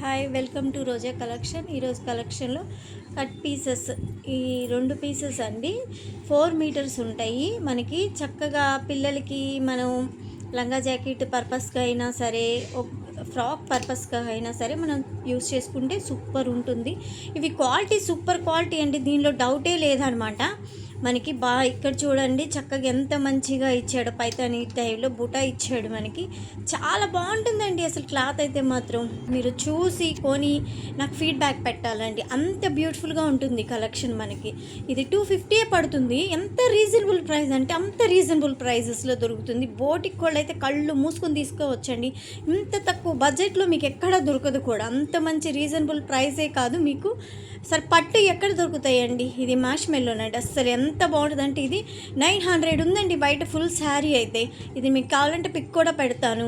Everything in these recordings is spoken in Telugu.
Hi, welcome to Roja collection. ఈరోజు కలెక్షన్లో కట్ పీసెస్, ఈ 2 పీసెస్ అండి 4 మీటర్స్ ఉంటాయి. మనకి చక్కగా పిల్లలకి మనం లంగా జాకెట్ పర్పస్గా అయినా సరే, ఫ్రాక్ పర్పస్గా అయినా సరే మనం యూస్ చేసుకుంటే సూపర్ ఉంటుంది. ఇవి క్వాలిటీ సూపర్ క్వాలిటీ అండి, దీనిలో డౌటే లేదనమాట. మనకి ఇక్కడ చూడండి చక్కగా ఎంత మంచిగా ఇచ్చాడు, పైతాని టైప్లో బుటా ఇచ్చాడు. మనకి చాలా బాగుంటుందండి అసలు క్లాత్ అయితే మాత్రం. మీరు చూసి కొని నాకు ఫీడ్బ్యాక్ పెట్టాలండి, అంత బ్యూటిఫుల్గా ఉంటుంది కలెక్షన్. మనకి ఇది 250 పడుతుంది. ఎంత రీజనబుల్ ప్రైస్ అంటే అంత రీజనబుల్ ప్రైజెస్లో దొరుకుతుంది. బోటిక్ వాళ్ళు అయితే కళ్ళు మూసుకొని తీసుకోవచ్చండి. ఇంత తక్కువ బడ్జెట్లో మీకు ఎక్కడ దొరకదు కూడా. అంత మంచి రీజనబుల్ ప్రైసే కాదు మీకు సరే పట్టు ఎక్కడ దొరుకుతాయండి. ఇది మ్యాష్ మెల్లోనండి, అసలు ఎంత బాగుంటుందంటే ఇది 900 ఉందండి బయట ఫుల్ శారీ అయితే. ఇది మీకు కావాలంటే పిక్ కూడా పెడతాను.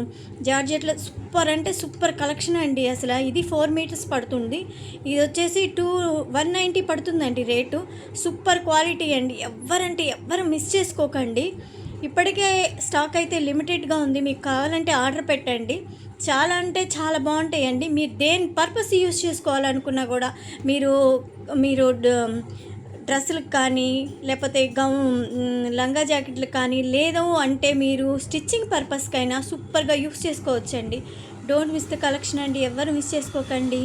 జార్జెట్లో సూపర్ అంటే సూపర్ కలెక్షన్ అండి అసలు. ఇది 4 మీటర్స్ పడుతుంది. ఇది వచ్చేసి 190 పడుతుందండి రేటు. సూపర్ క్వాలిటీ అండి, ఎవ్వరు మిస్ చేసుకోకండి. ఇప్పటికే స్టాక్ అయితే లిమిటెడ్గా ఉంది, మీకు కావాలంటే ఆర్డర్ పెట్టండి. చాలా అంటే చాలా బాగుంటాయండి. మీరు దేని పర్పస్ యూస్ చేసుకోవాలనుకున్నా కూడా, మీరు డ్రెస్సులకు కానీ లేకపోతే లంగా జాకెట్లకు కానీ, లేదు అంటే మీరు స్టిచ్చింగ్ పర్పస్కైనా సూపర్గా యూస్ చేసుకోవచ్చండి. డోంట్ మిస్ ద కలెక్షన్ అండి, ఎవ్వరు మిస్ చేసుకోకండి.